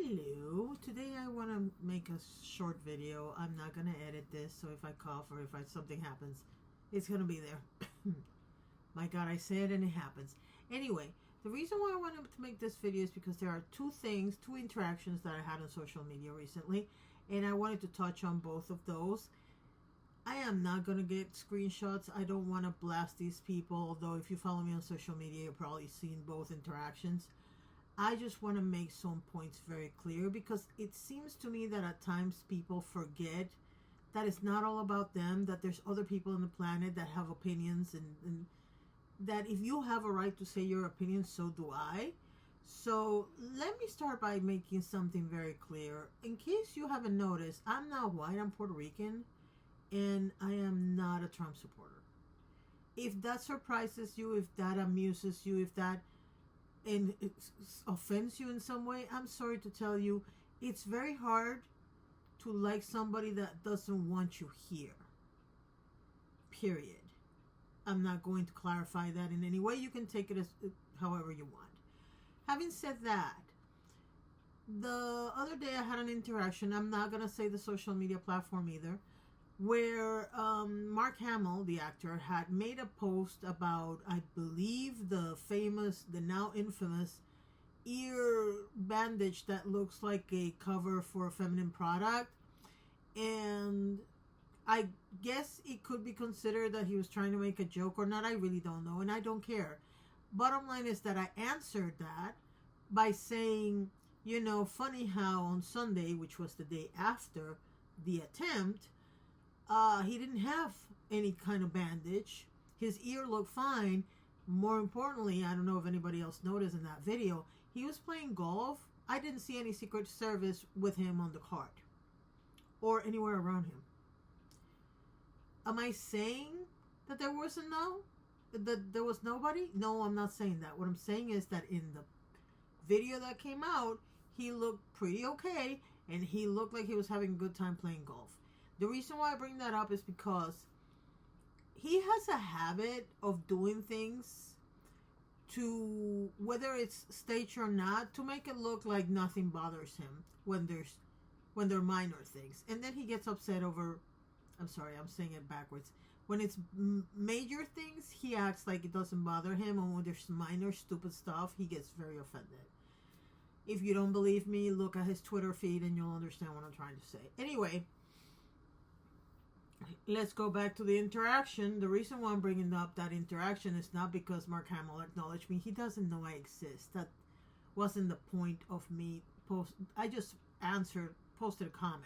Hello, today I want to make a short video. I'm not going to edit this, so if I cough or if something happens, it's going to be there. My God, I say it and it happens. Anyway, the reason why I wanted to make this video is because there are two interactions that I had on social media recently, and I wanted to touch on both of those. I am not going to get screenshots. I don't want to blast these people, although if you follow me on social media, you've probably seen both interactions. I just want to make some points very clear because it seems to me that at times people forget that it's not all about them, that there's other people on the planet that have opinions, and that if you have a right to say your opinion, so do I. So let me start by making something very clear. In case you haven't noticed, I'm not white, I'm Puerto Rican, and I am not a Trump supporter. If that surprises you, if that amuses you, if that and it offends you in some way, I'm sorry to tell you, it's very hard to like somebody that doesn't want you here. Period. I'm not going to clarify that in any way. You can take it as however you want. Having said that, the other day I had an interaction, I'm not going to say the social media platform either, where Mark Hamill, the actor, had made a post about, I believe, the now infamous ear bandage that looks like a cover for a feminine product. And I guess it could be considered that he was trying to make a joke or not. I really don't know, and I don't care. Bottom line is that I answered that by saying, you know, funny how on Sunday, which was the day after the attempt, he didn't have any kind of bandage. His ear looked fine. More importantly, I don't know if anybody else noticed in that video, he was playing golf. I didn't see any Secret Service with him on the cart or anywhere around him. Am I saying that there wasn't that there was nobody? No, I'm not saying that. What I'm saying is that in the video that came out, he looked pretty okay, and he looked like he was having a good time playing golf. The reason why I bring that up is because he has a habit of doing things to, whether it's staged or not, to make it look like nothing bothers him when they're minor things. And then he gets upset over, I'm sorry, I'm saying it backwards. When it's major things, he acts like it doesn't bother him. And when there's minor stupid stuff, he gets very offended. If you don't believe me, look at his Twitter feed and you'll understand what I'm trying to say. Anyway, let's go back to the interaction. The reason why I'm bringing up that interaction is not because Mark Hamill acknowledged me. He doesn't know I exist. That wasn't the point of me I just posted a comment.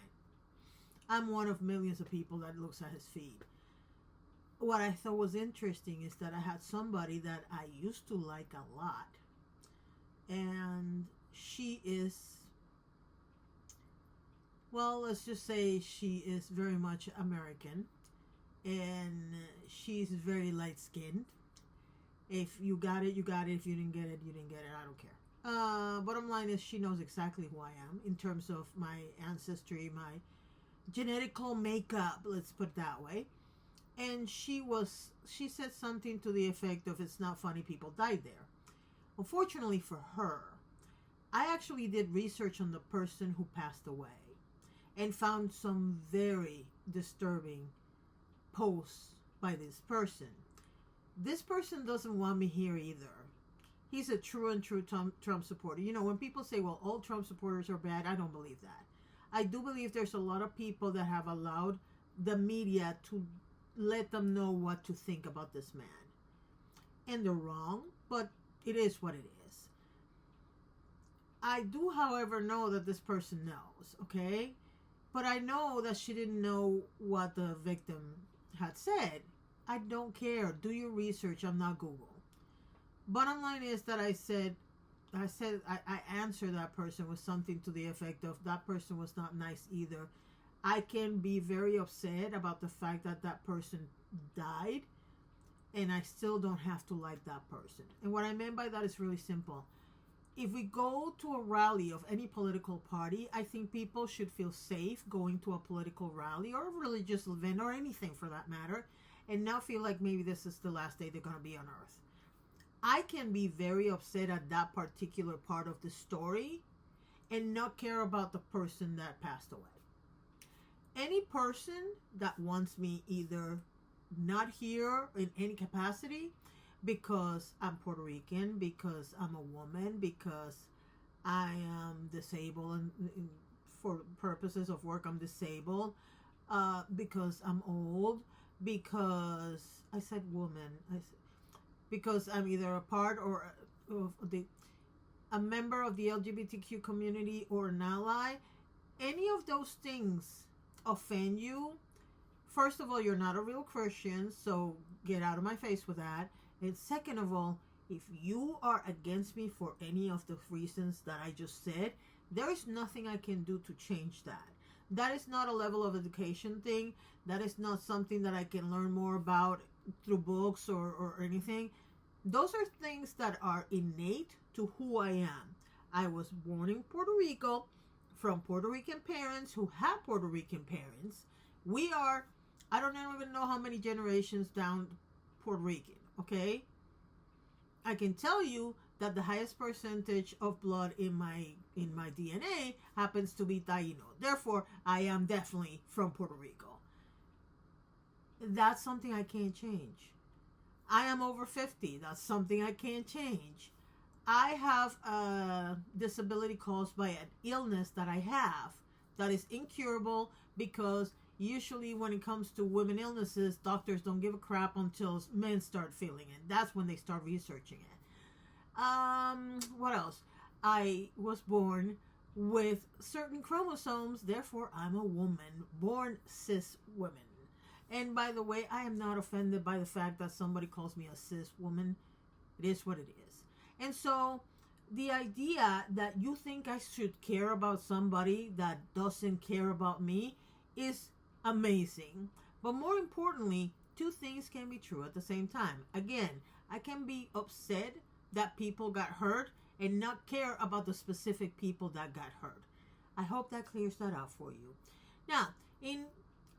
I'm one of millions of people that looks at his feed. What I thought was interesting is that I had somebody that I used to like a lot, and she is, well, let's just say she is very much American, and she's very light-skinned. If you got it, you got it. If you didn't get it, you didn't get it. I don't care. Bottom line is she knows exactly who I am in terms of my ancestry, my genetical makeup, let's put it that way. And she said something to the effect of, it's not funny people died there. Unfortunately for her, I actually did research on the person who passed away and found some very disturbing posts by this person. This person doesn't want me here either. He's a true Trump supporter. You know, when people say, well, all Trump supporters are bad, I don't believe that. I do believe there's a lot of people that have allowed the media to let them know what to think about this man. And they're wrong, but it is what it is. I do, however, know that this person knows, okay? But I know that she didn't know what the victim had said. I don't care. Do your research. I'm not Google. Bottom line is that I answered that person with something to the effect of, that person was not nice either. I can be very upset about the fact that that person died, and I still don't have to like that person. And what I meant by that is really simple. If we go to a rally of any political party, I think people should feel safe going to a political rally or a religious event or anything for that matter, and not feel like maybe this is the last day they're going to be on earth. I can be very upset at that particular part of the story and not care about the person that passed away. Any person that wants me either not here in any capacity because I'm Puerto Rican, because I'm a woman, because I am disabled, and for purposes of work I'm disabled, because I'm old, because I said woman, because I'm either a part or a member of the LGBTQ community or an ally. Any of those things offend you, first of all, you're not a real Christian, so get out of my face with that. And second of all, if you are against me for any of the reasons that I just said, there is nothing I can do to change that. That is not a level of education thing. That is not something that I can learn more about through books or anything. Those are things that are innate to who I am. I was born in Puerto Rico from Puerto Rican parents who have Puerto Rican parents. We are, I don't even know how many generations down Puerto Rican, okay? I can tell you that the highest percentage of blood in my DNA happens to be Taino. Therefore, I am definitely from Puerto Rico. That's something I can't change. I am over 50. That's something I can't change. I have a disability caused by an illness that I have that is incurable, because usually when it comes to women illnesses, doctors don't give a crap until men start feeling it. That's when they start researching it. What else? I was born with certain chromosomes, therefore I'm a woman, born cis women. And by the way, I am not offended by the fact that somebody calls me a cis woman. It is what it is. And so the idea that you think I should care about somebody that doesn't care about me is amazing. But more importantly, two things can be true at the same time. Again, I can be upset that people got hurt and not care about the specific people that got hurt. I hope that clears that out for you. Now, in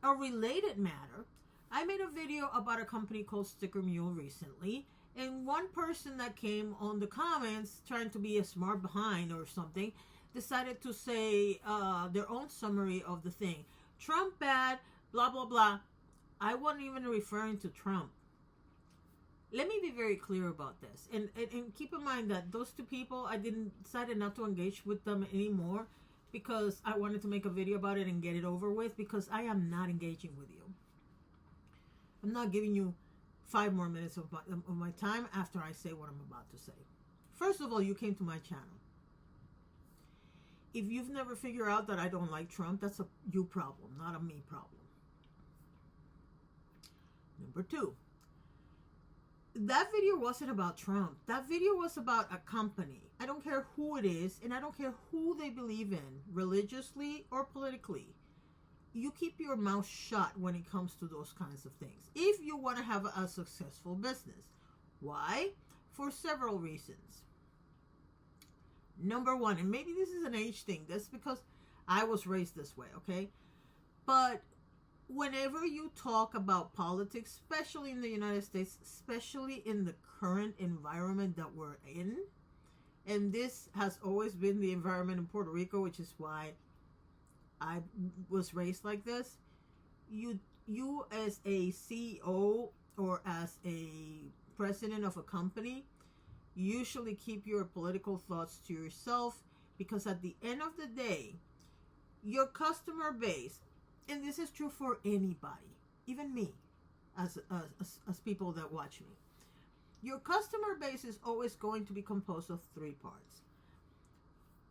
a related matter, I made a video about a company called Sticker Mule recently, and one person that came on the comments trying to be a smart behind or something decided to say their own summary of the thing. Trump bad, blah, blah, blah. I wasn't even referring to Trump. Let me be very clear about this. And keep in mind that those two people, I decided not to engage with them anymore because I wanted to make a video about it and get it over with, because I am not engaging with you. I'm not giving you 5 more minutes of my time after I say what I'm about to say. First of all, you came to my channel. If you've never figured out that I don't like Trump, that's a you problem, not a me problem. Number 2. That video wasn't about Trump. That video was about a company. I don't care who it is, and I don't care who they believe in, religiously or politically. You keep your mouth shut when it comes to those kinds of things, if you want to have a successful business. Why? For several reasons. Number 1, and maybe this is an age thing. That's because I was raised this way, okay? But whenever you talk about politics, especially in the United States, especially in the current environment that we're in, and this has always been the environment in Puerto Rico, which is why I was raised like this, you as a CEO or as a president of a company usually keep your political thoughts to yourself, because at the end of the day, your customer base, and this is true for anybody, even me, as people that watch me, your customer base is always going to be composed of 3 parts.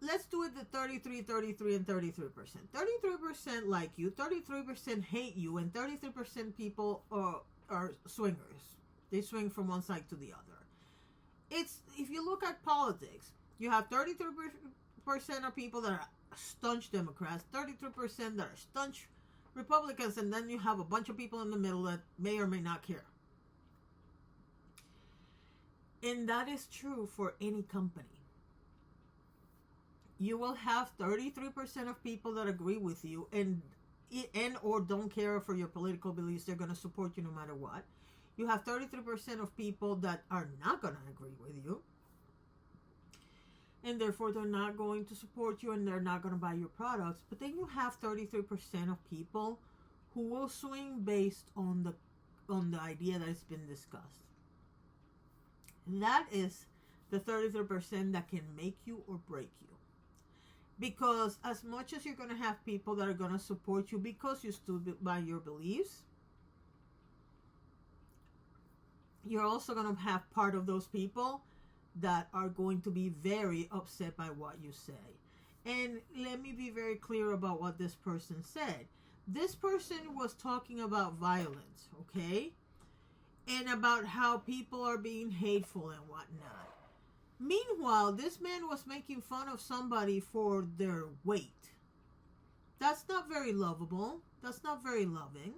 Let's do it the 33, 33, and 33%. 33% like you, 33% hate you, and 33% people are swingers. They swing from one side to the other. It's, if you look at politics, you have 33% of people that are staunch Democrats, 33% that are staunch Republicans, and then you have a bunch of people in the middle that may or may not care. And that is true for any company. You will have 33% of people that agree with you and or don't care for your political beliefs. They're going to support you no matter what. You have 33% of people that are not going to agree with you. and therefore they're not going to support you and they're not going to buy your products. But then you have 33% of people who will swing based on the idea that has been discussed. And that is the 33% that can make you or break you. Because as much as you're going to have people that are going to support you because you stood by your beliefs, you're also going to have part of those people that are going to be very upset by what you say. And let me be very clear about what this person said. This person was talking about violence, okay? And about how people are being hateful and whatnot. Meanwhile, this man was making fun of somebody for their weight. That's not very lovable. That's not very loving.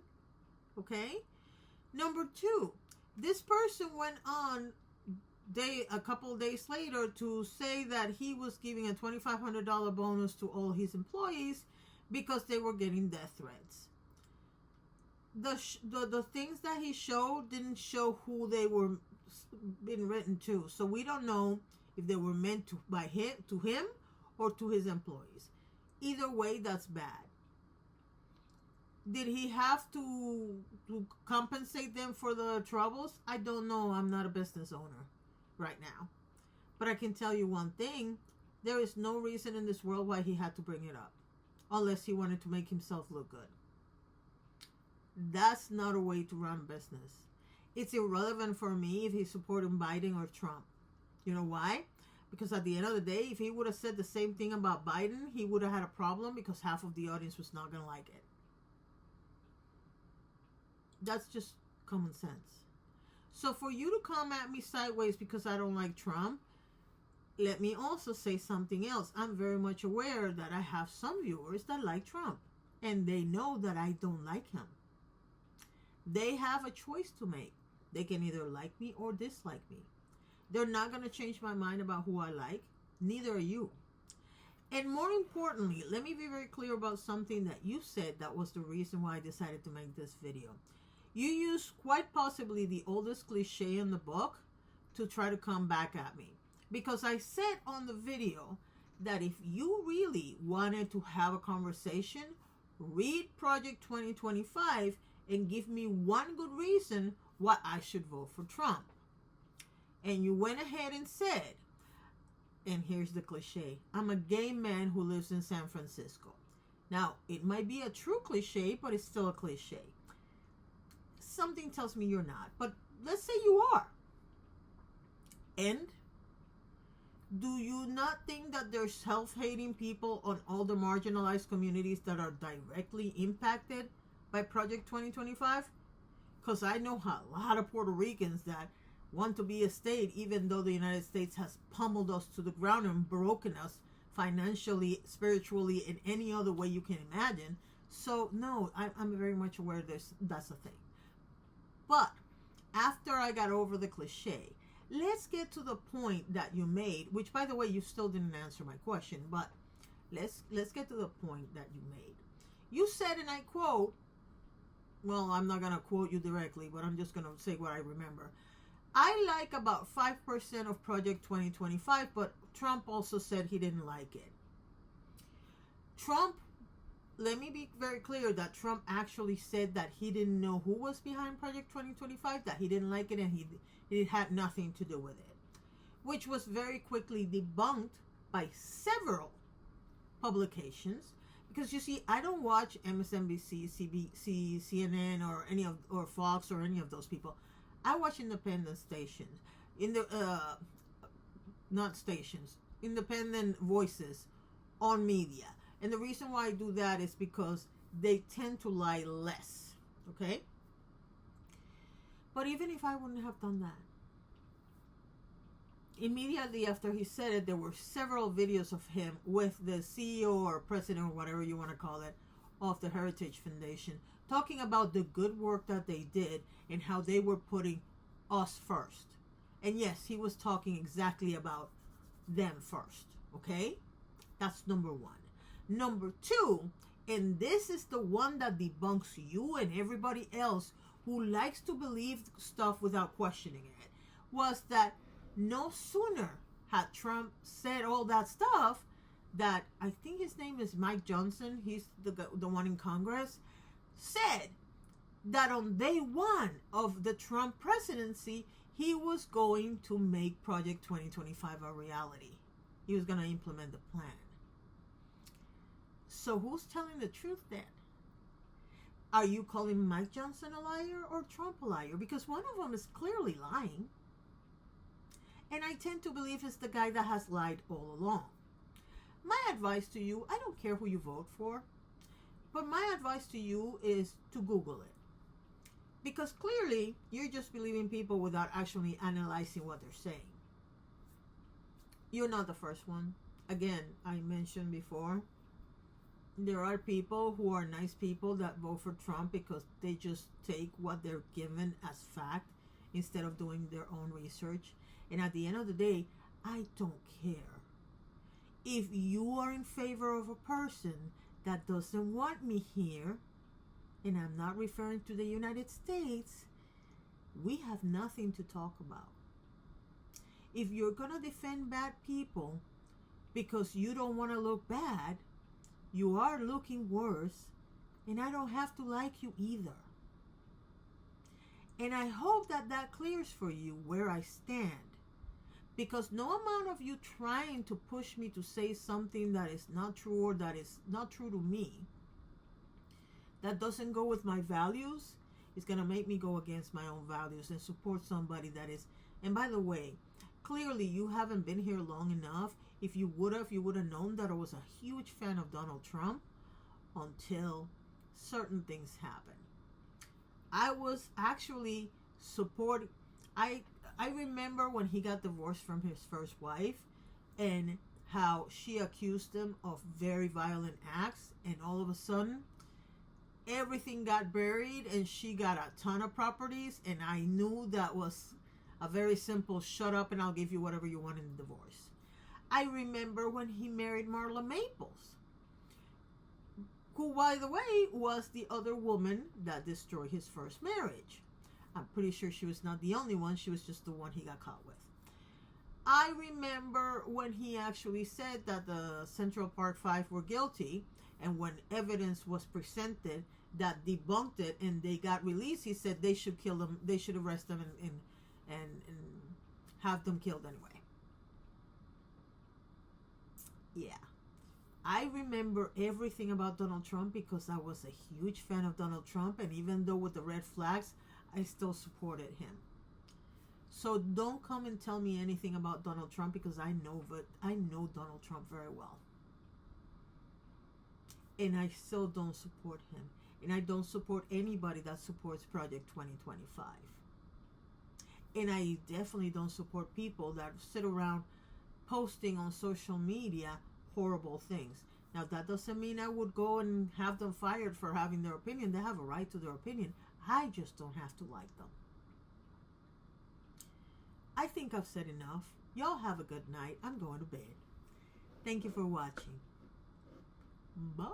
Okay? Number two, this person went on a couple of days later to say that he was giving a $2,500 bonus to all his employees because they were getting death threats. The things that he showed didn't show who they were been written to, so we don't know if they were meant to him or to his employees. Either way, that's bad. Did he have to compensate them for the troubles? I don't know. I'm not a business owner right now, but I can tell you one thing: there is no reason in this world why he had to bring it up, unless he wanted to make himself look good. That's not a way to run a business. It's irrelevant for me if he's supporting Biden or Trump. You know why? Because at the end of the day, if he would have said the same thing about Biden, he would have had a problem because half of the audience was not going to like it. That's just common sense. So for you to come at me sideways because I don't like Trump, let me also say something else. I'm very much aware that I have some viewers that like Trump, and they know that I don't like him. They have a choice to make. They can either like me or dislike me. They're not going to change my mind about who I like. Neither are you. And more importantly, let me be very clear about something that you said that was the reason why I decided to make this video. You used quite possibly the oldest cliche in the book to try to come back at me. Because I said on the video that if you really wanted to have a conversation, read Project 2025 and give me one good reason why I should vote for Trump. And you went ahead and said, and here's the cliche, I'm a gay man who lives in San Francisco. Now, it might be a true cliche, but it's still a cliche. Something tells me you're not, but let's say you are. And do you not think that there's self-hating people on all the marginalized communities that are directly impacted by Project 2025? Because I know a lot of Puerto Ricans that want to be a state, even though the United States has pummeled us to the ground and broken us financially, spiritually, in any other way you can imagine. So no, I'm very much aware that's a thing. But after I got over the cliche, let's get to the point that you made, which by the way, you still didn't answer my question, but let's get to the point that you made. You said, and I quote, well, I'm not going to quote you directly, but I'm just going to say what I remember. I like about 5% of Project 2025, but Trump also said he didn't like it. Trump, let me be very clear that Trump actually said that he didn't know who was behind Project 2025, that he didn't like it, and he had nothing to do with it, which was very quickly debunked by several publications. Because you see, I don't watch MSNBC, CBC, CNN, or Fox or any of those people. I watch independent stations, independent voices on media. And the reason why I do that is because they tend to lie less, okay? But even if I wouldn't have done that, immediately after he said it, there were several videos of him with the CEO or president or whatever you want to call it of the Heritage Foundation talking about the good work that they did and how they were putting us first. And yes, he was talking exactly about them first, okay? That's number one. Number two, and this is the one that debunks you and everybody else who likes to believe stuff without questioning it, was that no sooner had Trump said all that stuff, that I think his name is Mike Johnson, he's the one in Congress, said that on day one of the Trump presidency, he was going to make Project 2025 a reality. He was going to implement the plan. So who's telling the truth then? Are you calling Mike Johnson a liar or Trump a liar? Because one of them is clearly lying. And I tend to believe it's the guy that has lied all along. My advice to you, I don't care who you vote for, but my advice to you is to Google it. Because clearly, you're just believing people without actually analyzing what they're saying. You're not the first one. Again, I mentioned before, there are people who are nice people that vote for Trump because they just take what they're given as fact instead of doing their own research. And at the end of the day, I don't care. If you are in favor of a person that doesn't want me here, and I'm not referring to the United States, we have nothing to talk about. If you're going to defend bad people because you don't want to look bad, you are looking worse, and I don't have to like you either. And I hope that that clears for you where I stand. Because no amount of you trying to push me to say something that is not true or that is not true to me, that doesn't go with my values, is going to make me go against my own values and support somebody that is. And by the way, clearly you haven't been here long enough. If you would have known that I was a huge fan of Donald Trump until certain things happened. I was actually supporting. I remember when he got divorced from his first wife and how she accused him of very violent acts, and all of a sudden everything got buried and she got a ton of properties, and I knew that was a very simple shut up and I'll give you whatever you want in the divorce. I remember when he married Marla Maples, who, by the way, was the other woman that destroyed his first marriage. I'm pretty sure she was not the only one. She was just the one he got caught with. I remember when he actually said that the Central Park Five were guilty, and when evidence was presented that debunked it and they got released, he said they should kill them, they should arrest them and have them killed anyway. Yeah. I remember everything about Donald Trump because I was a huge fan of Donald Trump, and even though with the red flags, I still supported him. So don't come and tell me anything about Donald Trump because I know Donald Trump very well. And I still don't support him. And I don't support anybody that supports Project 2025. And I definitely don't support people that sit around posting on social media horrible things. Now, that doesn't mean I would go and have them fired for having their opinion. They have a right to their opinion. I just don't have to like them. I think I've said enough. Y'all have a good night. I'm going to bed. Thank you for watching. Bye.